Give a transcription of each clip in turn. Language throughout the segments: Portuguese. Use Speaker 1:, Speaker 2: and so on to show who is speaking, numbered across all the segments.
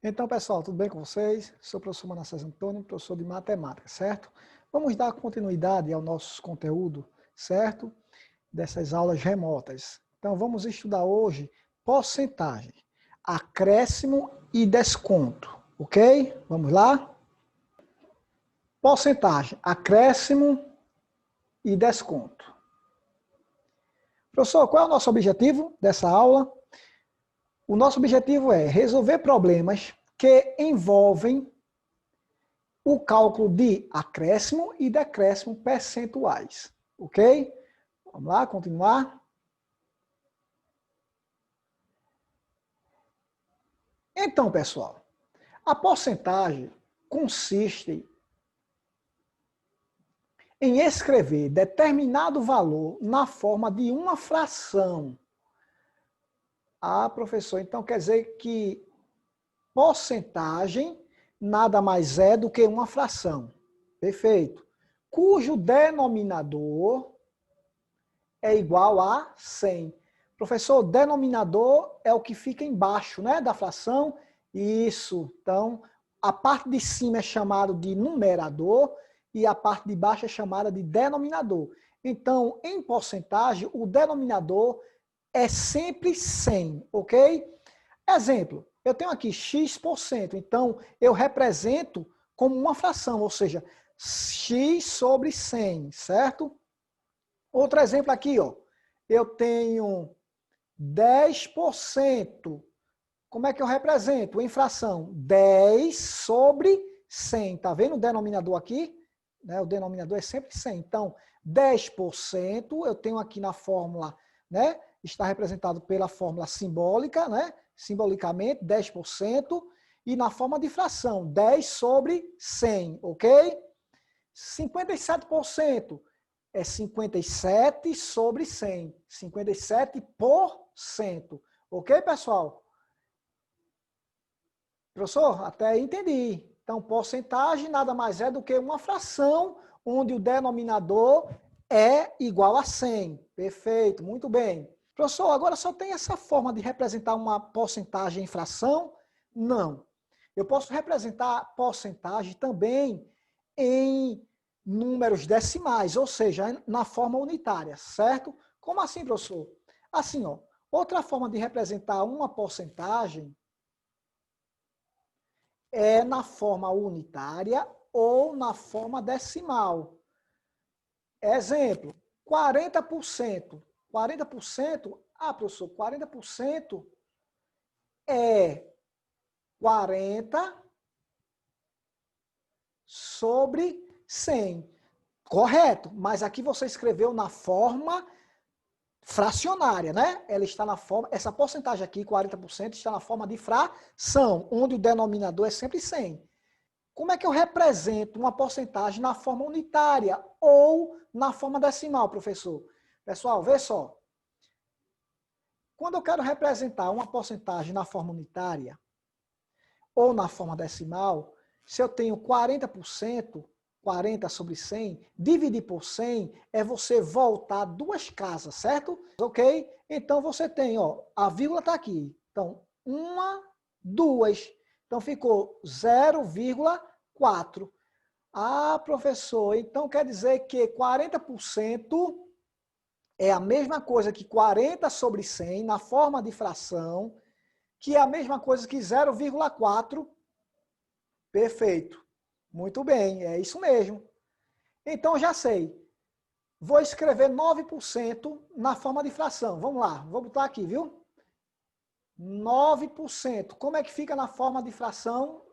Speaker 1: Então, pessoal, tudo bem com vocês? Sou o professor Manassés Antônio, professor de matemática, certo? Vamos dar continuidade ao nosso conteúdo, certo? Dessas aulas remotas. Então, vamos estudar hoje porcentagem, acréscimo e desconto, ok? Vamos lá? Porcentagem, acréscimo e desconto. Professor, qual é o nosso objetivo dessa aula? O nosso objetivo é resolver problemas que envolvem o cálculo de acréscimo e decréscimo percentuais. Ok? Vamos lá, continuar. Então, pessoal, a porcentagem consiste em escrever determinado valor na forma de uma fração. Ah, professor, então quer dizer que porcentagem nada mais é do que uma fração. Perfeito. Cujo denominador é igual a 100. Professor, o denominador é o que fica embaixo, né, da fração. Isso. Então, a parte de cima é chamada de numerador e a parte de baixo é chamada de denominador. Então, em porcentagem, o denominador é sempre 100, ok? Exemplo, eu tenho aqui x%, então eu represento como uma fração, ou seja, x sobre 100, certo? Outro exemplo aqui, ó. Eu tenho 10%. Como é que eu represento? Em fração, 10 sobre 100. Tá vendo o denominador aqui? Né? O denominador é sempre 100. Então, 10% eu tenho aqui na fórmula, né? Está representado pela fórmula simbólica, né? Simbolicamente, 10%. E na forma de fração, 10 sobre 100, ok? 57% é 57 sobre 100. 57%. Ok, pessoal? Professor, até aí entendi. Então, porcentagem nada mais é do que uma fração onde o denominador é igual a 100. Perfeito, muito bem. Professor, agora só tem essa forma de representar uma porcentagem em fração? Não. Eu posso representar porcentagem também em números decimais, ou seja, na forma unitária, certo? Como assim, professor? Assim, ó, outra forma de representar uma porcentagem é na forma unitária ou na forma decimal. Exemplo, 40%. 40%, professor, 40% é 40 sobre 100. Correto, mas aqui você escreveu na forma fracionária, né? Ela está na forma, essa porcentagem aqui, 40%, está na forma de fração, onde o denominador é sempre 100. Como é que eu represento uma porcentagem na forma unitária ou na forma decimal, professor? Pessoal, vê só. Quando eu quero representar uma porcentagem na forma unitária ou na forma decimal, se eu tenho 40%, 40 sobre 100, dividir por 100 é você voltar duas casas, certo? Ok? Então você tem, ó, a vírgula está aqui. Então, uma, duas. Então ficou 0,4. Ah, professor, então quer dizer que 40% é a mesma coisa que 40 sobre 100 na forma de fração, que é a mesma coisa que 0,4. Perfeito. Muito bem, é isso mesmo. Então, já sei. Vou escrever 9% na forma de fração. Vamos lá, vou botar aqui, viu? 9%. Como é que fica na forma de fração,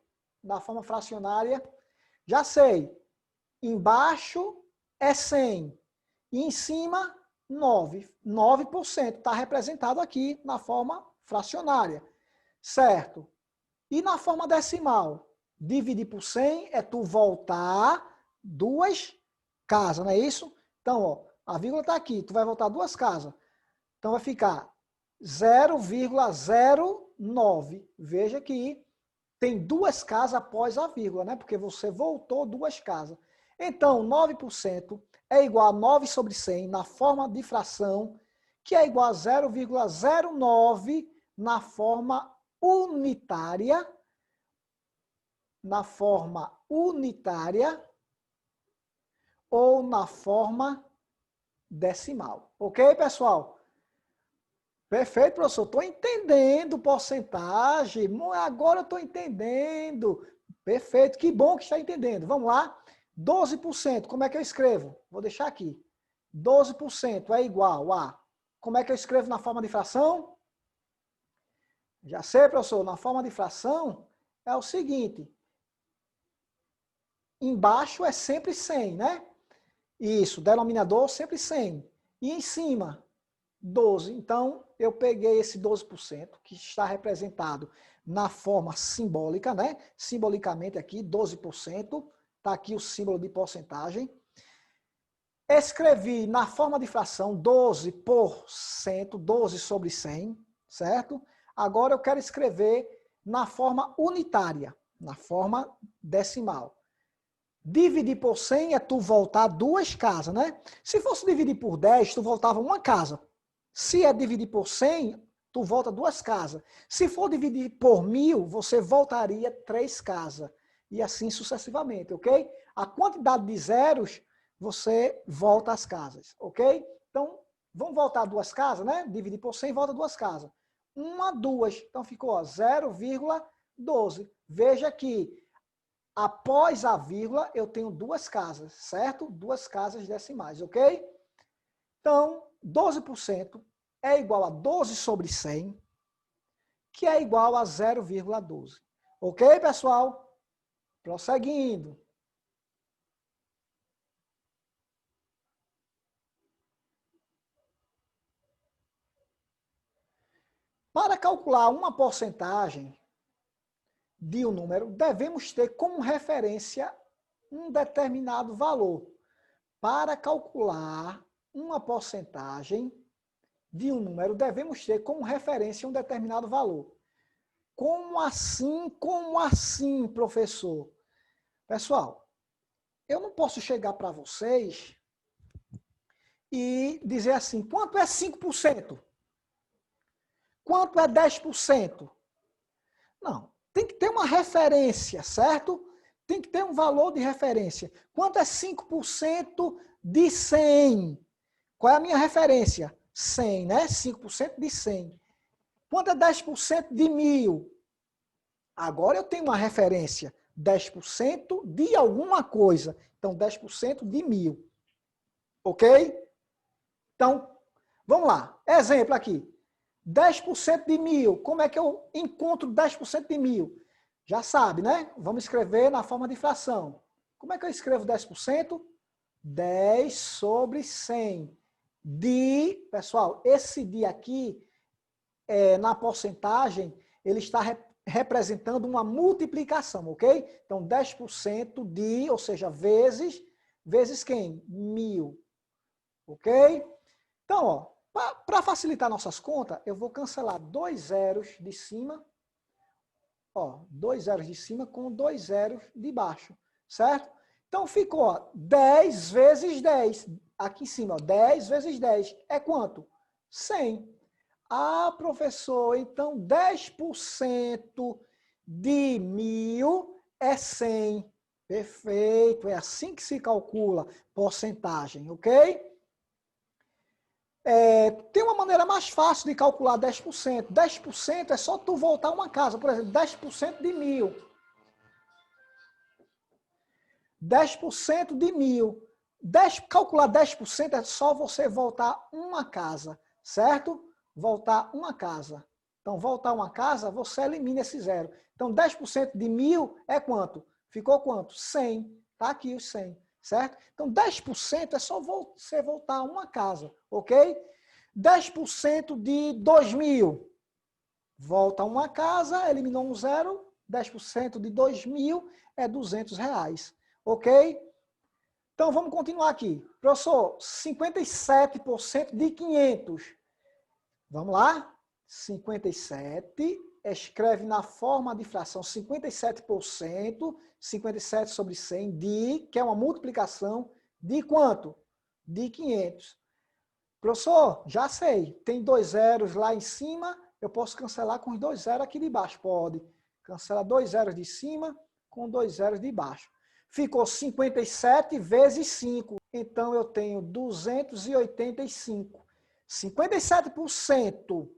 Speaker 1: na forma fracionária? Já sei. Embaixo é 100. E em cima, 9. 9% está representado aqui na forma fracionária. Certo. E na forma decimal? Dividir por 100 é tu voltar duas casas, não é isso? Então, ó, a vírgula está aqui, tu vai voltar duas casas. Então vai ficar 0,09. Veja que tem duas casas após a vírgula, né? Porque você voltou duas casas. Então, 9% é igual a 9 sobre 100 na forma de fração, que é igual a 0,09 na forma unitária, na forma unitária ou na forma decimal. Ok, pessoal? Perfeito, professor. Estou entendendo porcentagem. Agora eu estou entendendo. Perfeito. Que bom que está entendendo. Vamos lá. 12%. Como é que eu escrevo? Vou deixar aqui. 12% é igual a... Como é que eu escrevo na forma de fração? Já sei, professor. Na forma de fração é o seguinte. Embaixo é sempre 100, né? Isso. Denominador sempre 100. E em cima... 12. Então, eu peguei esse 12%, que está representado na forma simbólica, né? Simbolicamente aqui, 12%. Está aqui o símbolo de porcentagem. Escrevi na forma de fração 12%, 12 sobre 100, certo? Agora eu quero escrever na forma unitária, na forma decimal. Dividir por 100 é tu voltar duas casas, né? Se fosse dividir por 10, tu voltava uma casa. Se é dividir por 100, tu volta duas casas. Se for dividir por 1000, você voltaria 3 casas. E assim sucessivamente, ok? A quantidade de zeros, você volta às casas, ok? Então, vamos voltar duas casas, né? Dividir por 100, volta duas casas. Uma, duas. Então, ficou 0,12. Veja que, após a vírgula, eu tenho duas casas, certo? Duas casas decimais, ok? Então, 12% é igual a 12 sobre 100, que é igual a 0,12. Ok, pessoal? Prosseguindo. Para calcular uma porcentagem de um número, devemos ter como referência um determinado valor. Para calcular uma porcentagem de um número, devemos ter como referência um determinado valor. Como assim, professor? Pessoal, eu não posso chegar para vocês e dizer assim, quanto é 5%? Quanto é 10%? Não, tem que ter uma referência, certo? Tem que ter um valor de referência. Quanto é 5% de 100? Qual é a minha referência? 100, né? 5% de 100. Quanto é 10% de 1000? Agora eu tenho uma referência. 10% de alguma coisa. Então, 10% de 1000. Ok? Então, vamos lá. Exemplo aqui. 10% de 1000. Como é que eu encontro 10% de 1000? Já sabe, né? Vamos escrever na forma de fração. Como é que eu escrevo 10%? 10 sobre 100. Pessoal, esse de aqui, na porcentagem, ele está representando uma multiplicação, ok? Então, 10% de, ou seja, vezes quem? 1000. Ok? Então, ó, para facilitar nossas contas, eu vou cancelar 2 zeros de cima, ó, 2 zeros de cima com 2 zeros de baixo, certo? Então ficou, ó, 10 vezes 10, aqui em cima, ó, 10 vezes 10 é quanto? 100. Ah, professor, então 10% de 1000 é 100. Perfeito, é assim que se calcula porcentagem, ok? Tem uma maneira mais fácil de calcular 10%. 10% é só tu voltar uma casa. Por exemplo, 10% de 1000. 10% de 1000. Calcular 10% é só você voltar uma casa, certo? Voltar uma casa. Então, voltar uma casa, você elimina esse zero. Então, 10% de 1000 é quanto? Ficou quanto? 100. Está aqui os 100, certo? Então, 10% é só você voltar uma casa, ok? 10% de 2000. Volta uma casa, eliminou um zero. 10% de 2000 é R$200. Ok? Então, vamos continuar aqui. Professor, 57% de 500. Vamos lá? 57, escreve na forma de fração 57%, 57 sobre 100 de, que é uma multiplicação, de quanto? De 500. Professor, já sei, tem 2 zeros lá em cima, eu posso cancelar com os 2 zeros aqui de baixo, pode. Cancela 2 zeros de cima, com 2 zeros de baixo. Ficou 57 vezes 5. Então, eu tenho 285. 57%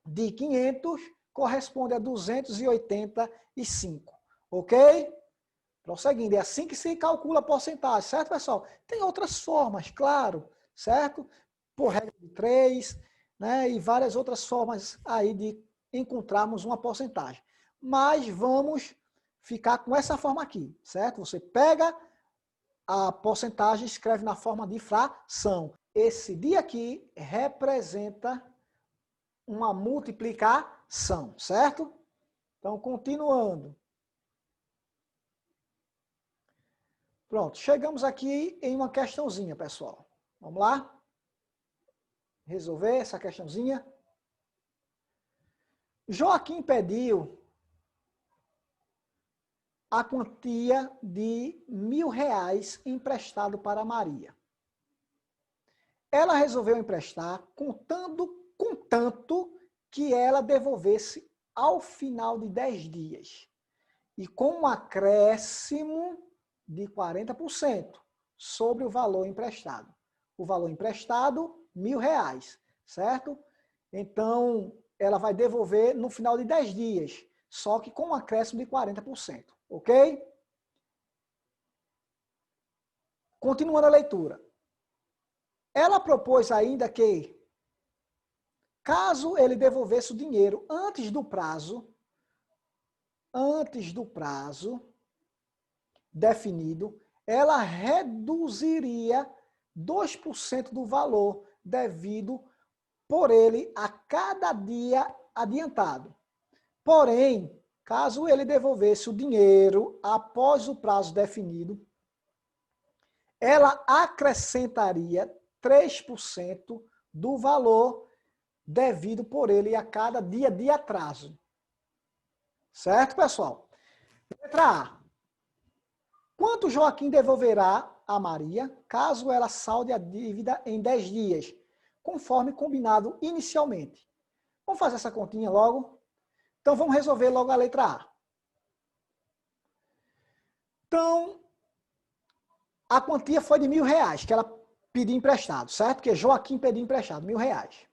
Speaker 1: de 500 corresponde a 285. Ok? Prosseguindo, é assim que se calcula a porcentagem, certo, pessoal? Tem outras formas, claro, certo? Por regra de 3, né? E várias outras formas aí de encontrarmos uma porcentagem. Mas vamos ficar com essa forma aqui, certo? Você pega a porcentagem e escreve na forma de fração. Esse dia aqui representa uma multiplicação, certo? Então, continuando. Pronto, chegamos aqui em uma questãozinha, pessoal. Vamos lá? Resolver essa questãozinha. Joaquim pediu a quantia de R$ 1.000 emprestado para Maria. Ela resolveu emprestar contanto que ela devolvesse ao final de 10 dias. E com um acréscimo de 40% sobre o valor emprestado. O valor emprestado, R$ 1.000, certo? Então, ela vai devolver no final de 10 dias, só que com um acréscimo de 40%, ok? Continuando a leitura. Ela propôs ainda que, caso ele devolvesse o dinheiro antes do prazo definido, ela reduziria 2% do valor devido por ele a cada dia adiantado. Porém, caso ele devolvesse o dinheiro após o prazo definido, ela acrescentaria 3% do valor devido por ele a cada dia de atraso. Certo, pessoal? Letra A. Quanto Joaquim devolverá a Maria, caso ela salde a dívida em 10 dias, conforme combinado inicialmente? Vamos fazer essa continha logo? Então, vamos resolver logo a letra A. Então, a quantia foi de R$ 1.000, que ela pediu emprestado, certo? Porque Joaquim pediu emprestado, R$ 1.000.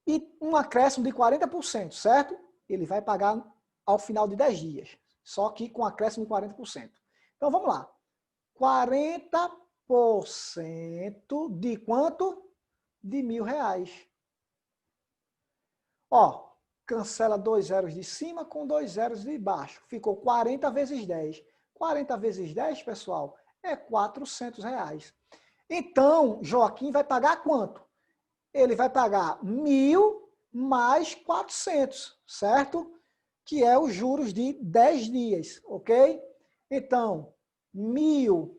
Speaker 1: E um acréscimo de 40%, certo? Ele vai pagar ao final de 10 dias, só que com acréscimo de 40%. Então, vamos lá. 40% de quanto? De R$ 1.000. Ó, cancela 2 zeros de cima com 2 zeros de baixo. Ficou 40 vezes 10. 40 vezes 10, pessoal, é R$ 400. Então, Joaquim vai pagar quanto? Ele vai pagar 1.000 mais 400, certo? Que é os juros de 10 dias, ok? Então, 1.000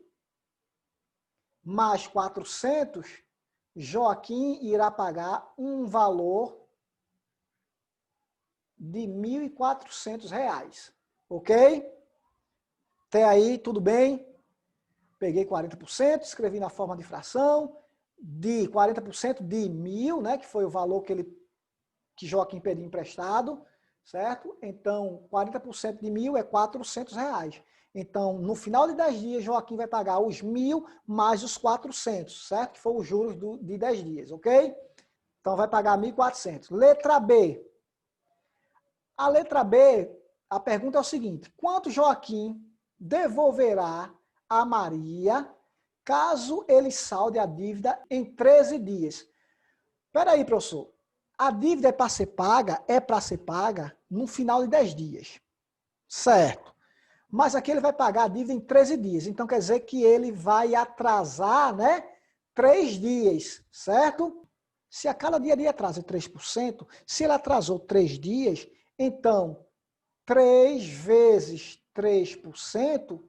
Speaker 1: mais 400, Joaquim irá pagar um valor de R$ 1.400, ok? Até aí, tudo bem? Peguei 40%, escrevi na forma de fração, de 40% de 1.000, né, que foi o valor que Joaquim pediu emprestado, certo? Então, 40% de 1.000 é R$ 400. Então, no final de 10 dias, Joaquim vai pagar os 1.000 mais os 400, certo? Que foram os juros de 10 dias, ok? Então, vai pagar 1.400. Letra B. A letra B, a pergunta é o seguinte: quanto Joaquim devolverá a Maria caso ele salde a dívida em 13 dias? Espera aí, professor. A dívida é para ser paga? É para ser paga no final de 10 dias. Certo. Mas aqui ele vai pagar a dívida em 13 dias. Então, quer dizer que ele vai atrasar, né, 3 dias, certo? Se a cada dia de atraso é 3%, se ele atrasou 3 dias, então, 3 vezes 3%,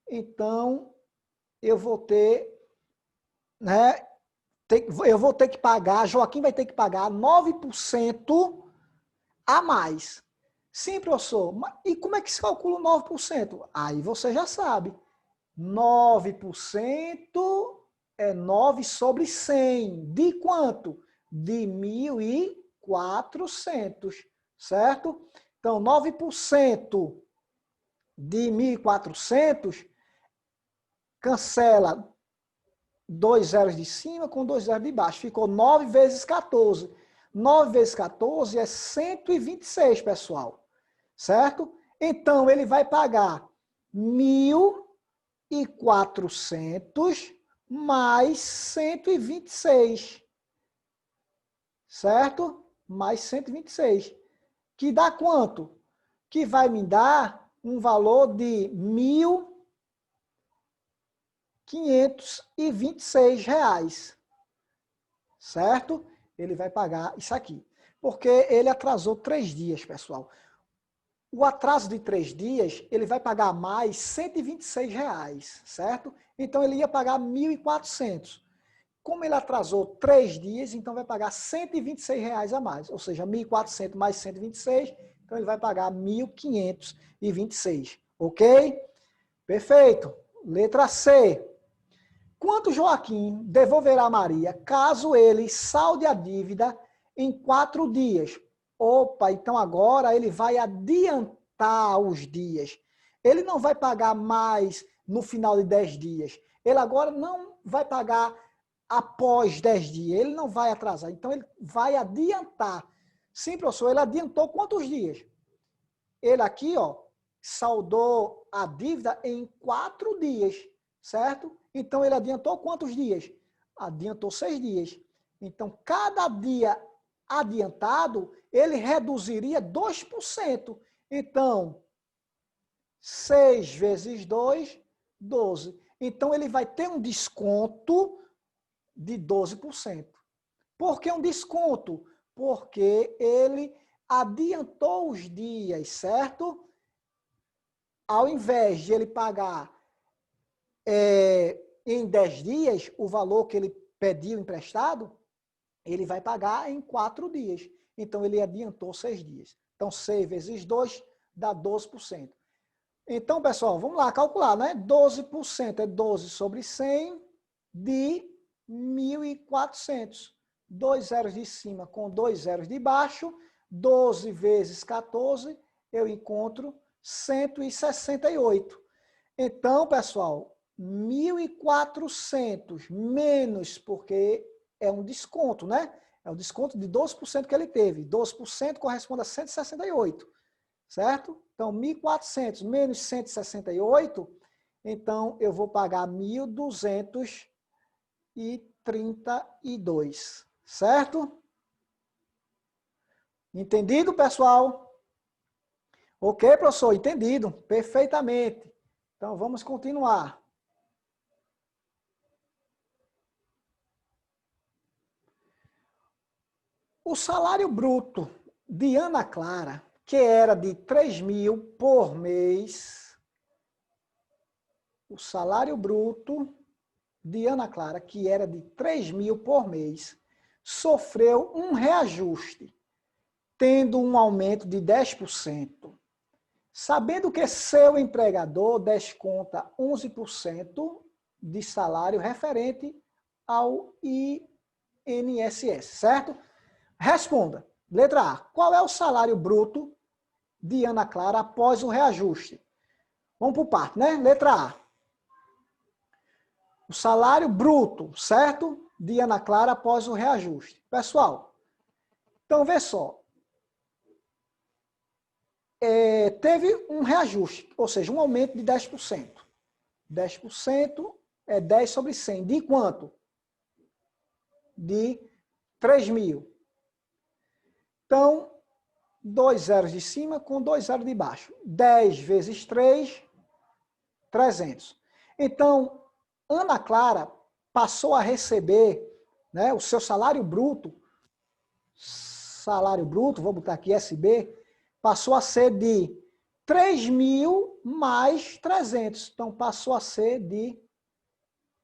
Speaker 1: então, eu vou ter, né, eu vou ter que pagar, Joaquim vai ter que pagar 9% a mais. Sim, professor. E como é que se calcula 9%? Aí você já sabe. 9% é 9 sobre 100. De quanto? De 1.400, certo? Então, 9% de 1.400, cancela 2 zeros de cima com 2 zeros de baixo. Ficou 9 vezes 14. 9 vezes 14 é 126, pessoal. Certo? Então, ele vai pagar 1.400 mais 126. Certo? Mais 126. Que dá quanto? Que vai me dar um valor de R$1.526. Certo? Ele vai pagar isso aqui. Porque ele atrasou 3 dias, pessoal. O atraso de 3 dias, ele vai pagar mais R$126, certo? Então, ele ia pagar 1.400. Como ele atrasou 3 dias, então vai pagar R$126 a mais. Ou seja, 1.400 mais 126, então ele vai pagar 1.526. Ok? Perfeito. Letra C. Quanto Joaquim devolverá a Maria caso ele salde a dívida em 4 dias? Opa, então agora ele vai adiantar os dias. Ele não vai pagar mais no final de 10 dias. Ele agora não vai pagar após 10 dias. Ele não vai atrasar. Então ele vai adiantar. Sim, professor, ele adiantou quantos dias? Ele aqui, ó, saldou a dívida em 4 dias, certo? Então ele adiantou quantos dias? Adiantou 6 dias. Então cada dia adiantado, ele reduziria 2%. Então, 6 vezes 2, 12. Então, ele vai ter um desconto de 12%. Por que um desconto? Porque ele adiantou os dias, certo? Ao invés de ele pagar em 10 dias o valor que ele pediu emprestado, ele vai pagar em 4 dias. Então, ele adiantou 6 dias. Então, 6 vezes 2 dá 12%. Então, pessoal, vamos lá calcular, né? 12% é 12 sobre 100 de 1.400. 2 zeros de cima com 2 zeros de baixo. 12 vezes 14, eu encontro 168. Então, pessoal, 1.400 menos, porque é um desconto, né? É um desconto de 12% que ele teve. 12% corresponde a 168, certo? Então, 1.400 menos 168, então eu vou pagar 1.232, certo? Entendido, pessoal? Ok, professor? Entendido. Perfeitamente. Então, vamos continuar. O salário bruto de Ana Clara, que era de 3.000 por mês, o salário bruto de Ana Clara, que era de 3.000 por mês, sofreu um reajuste, tendo um aumento de 10%. Sabendo que seu empregador desconta 11% de salário referente ao INSS, certo? Responda. Letra A. Qual é o salário bruto de Ana Clara após o reajuste? Vamos por parte, né? Letra A. O salário bruto, certo? De Ana Clara após o reajuste. Pessoal, então vê só. Teve um reajuste, ou seja, um aumento de 10%. 10% é 10 sobre 100. De quanto? De 3.000. Então, 2 zeros de cima com 2 zeros de baixo. 10 vezes 3, 300. Então, Ana Clara passou a receber, né, o seu salário bruto, vou botar aqui SB, passou a ser de 3.000 mais 300. Então, passou a ser de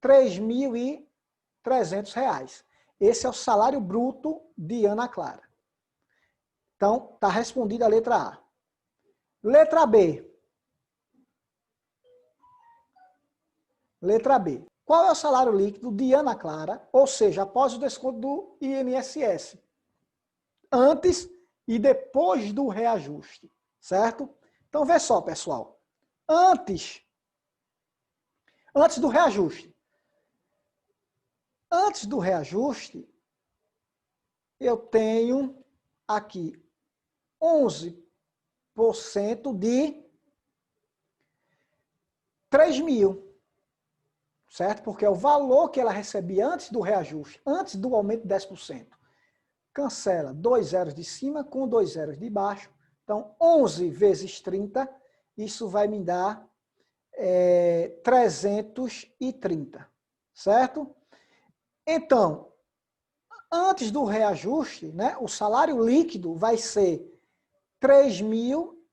Speaker 1: R$3.300. Esse é o salário bruto de Ana Clara. Então, está respondida a letra A. Letra B. Letra B. Qual é o salário líquido de Ana Clara, ou seja, após o desconto do INSS? Antes e depois do reajuste, certo? Então, vê só, pessoal. Antes do reajuste. Antes do reajuste, eu tenho aqui 11% de 3 mil, certo? Porque é o valor que ela recebia antes do reajuste, antes do aumento de 10%. Cancela 2 zeros de cima com 2 zeros de baixo. Então, 11 vezes 30, isso vai me dar 330, certo? Então, antes do reajuste, né, o salário líquido vai ser 3 mil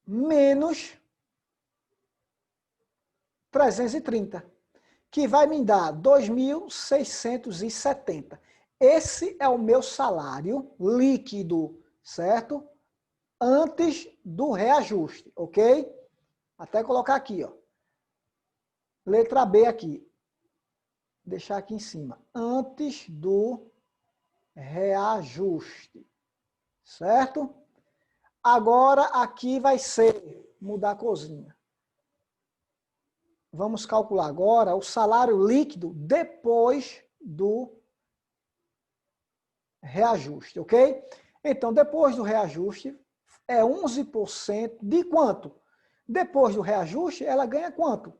Speaker 1: menos 330, que vai me dar 2.670. Esse é o meu salário líquido, certo? Antes do reajuste, ok? Até colocar aqui, ó. Letra B aqui. Deixar aqui em cima. Antes do reajuste, certo? Agora aqui vai ser, mudar a corzinha. Vamos calcular agora o salário líquido depois do reajuste, ok? Então, depois do reajuste, é 11% de quanto? Depois do reajuste, ela ganha quanto?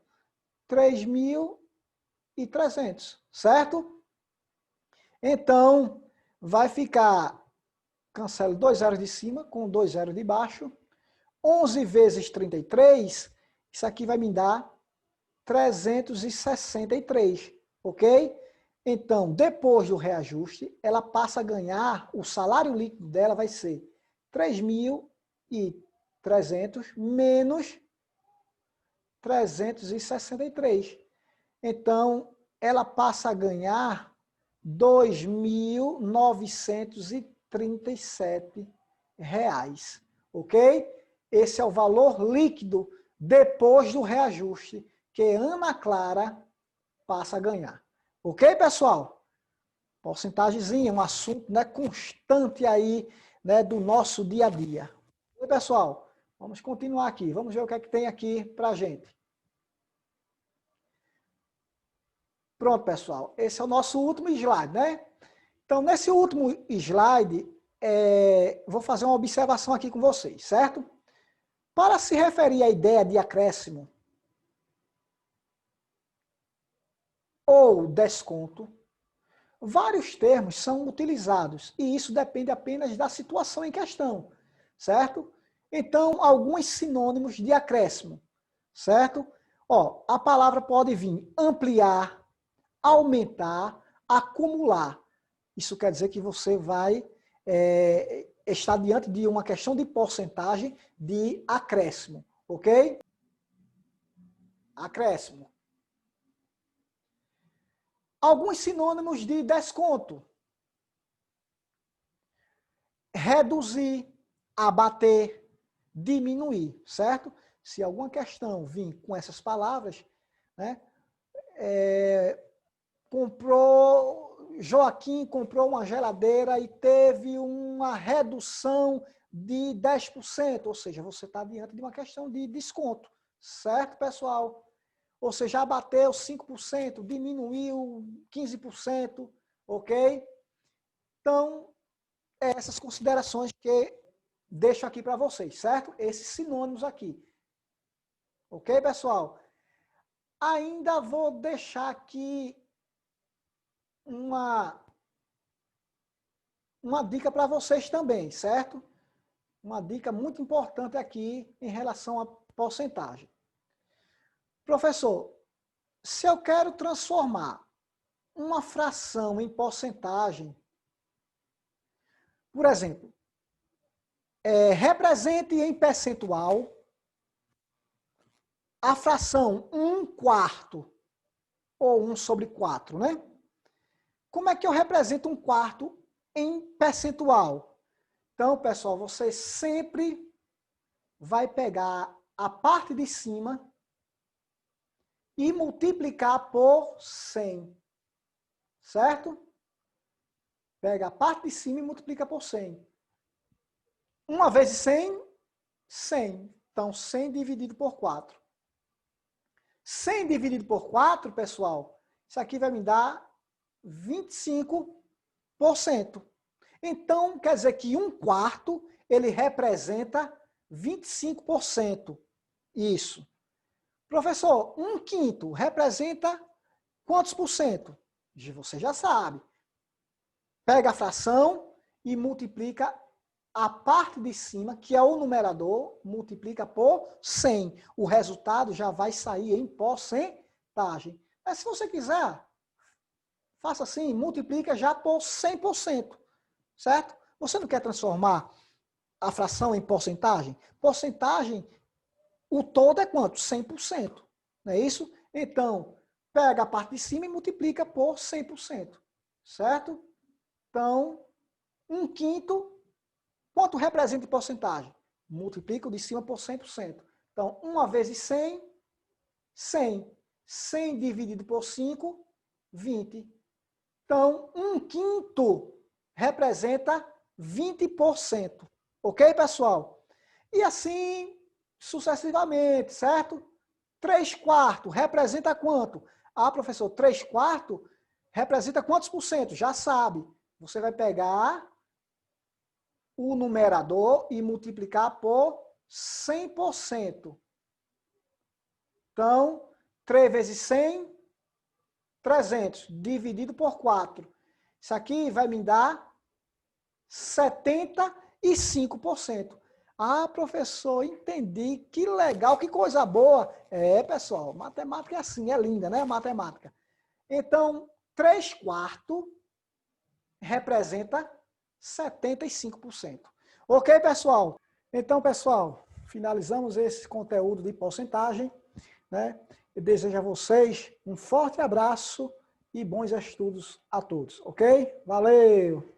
Speaker 1: 3.300, certo? Então, vai ficar, cancelo 2 zeros de cima com 2 zeros de baixo, 11 vezes 33, isso aqui vai me dar 363, ok? Então, depois do reajuste, ela passa a ganhar, o salário líquido dela vai ser 3.300 menos 363. Então, ela passa a ganhar 2.937 reais, ok? Esse é o valor líquido depois do reajuste que Ana Clara passa a ganhar. Ok, pessoal? Porcentagemzinha, um assunto, né, constante aí, né, do nosso dia a dia. Ok, pessoal? Vamos continuar aqui. Vamos ver o que é que tem aqui para a gente. Pronto, pessoal. Esse é o nosso último slide, né? Então, nesse último slide, vou fazer uma observação aqui com vocês, certo? Para se referir à ideia de acréscimo ou desconto, vários termos são utilizados e isso depende apenas da situação em questão, certo? Então, alguns sinônimos de acréscimo, certo? Ó, a palavra pode vir ampliar, aumentar, acumular. Isso quer dizer que você vai estar diante de uma questão de porcentagem de acréscimo, ok? Acréscimo. Alguns sinônimos de desconto. Reduzir, abater, diminuir, certo? Se alguma questão vir com essas palavras, né? Joaquim comprou uma geladeira e teve uma redução de 10%, ou seja, você está diante de uma questão de desconto, certo, pessoal? Ou seja, abateu 5%, diminuiu 15%, ok? Então, essas considerações que deixo aqui para vocês, certo? Esses sinônimos aqui. Ok, pessoal? Ainda vou deixar aqui uma dica para vocês também, certo? Uma dica muito importante aqui em relação à porcentagem. Professor, se eu quero transformar uma fração em porcentagem, por exemplo, represente em percentual a fração 1/4 ou 1/4, né? Como é que eu represento 1/4 em percentual? Então, pessoal, você sempre vai pegar a parte de cima e multiplicar por 100, certo? Pega a parte de cima e multiplica por 100. 1 vezes 100, 100. Então, 100 dividido por 4. 100 dividido por 4, pessoal, isso aqui vai me dar 25%. Então, quer dizer que 1/4, ele representa 25%. Isso. Professor, 1/5 representa quantos por cento? Você já sabe. Pega a fração e multiplica a parte de cima, que é o numerador, multiplica por 100. O resultado já vai sair em porcentagem. Mas se você quiser, faça assim, multiplica já por 100%, certo? Você não quer transformar a fração em porcentagem? Porcentagem, o todo é quanto? 100%, não é isso? Então, pega a parte de cima e multiplica por 100%, certo? Então, 1/5, quanto representa em porcentagem? Multiplica o de cima por 100%. Então, 1 vezes 100, 100. 100 dividido por 5, 20. Então, 1/5 representa 20%. Ok, pessoal? E assim, sucessivamente, certo? 3/4 representa quanto? Ah, professor, 3/4 representa quantos por cento? Já sabe. Você vai pegar o numerador e multiplicar por 100%. Então, 3 vezes 100, 300, dividido por 4. Isso aqui vai me dar 75%. Ah, professor, entendi. Que legal, que coisa boa. É, pessoal, matemática é assim, é linda, né? Matemática. Então, 3/4 representa 75%. Ok, pessoal? Então, pessoal, finalizamos esse conteúdo de porcentagem, né? Eu desejo a vocês um forte abraço e bons estudos a todos, ok? Valeu!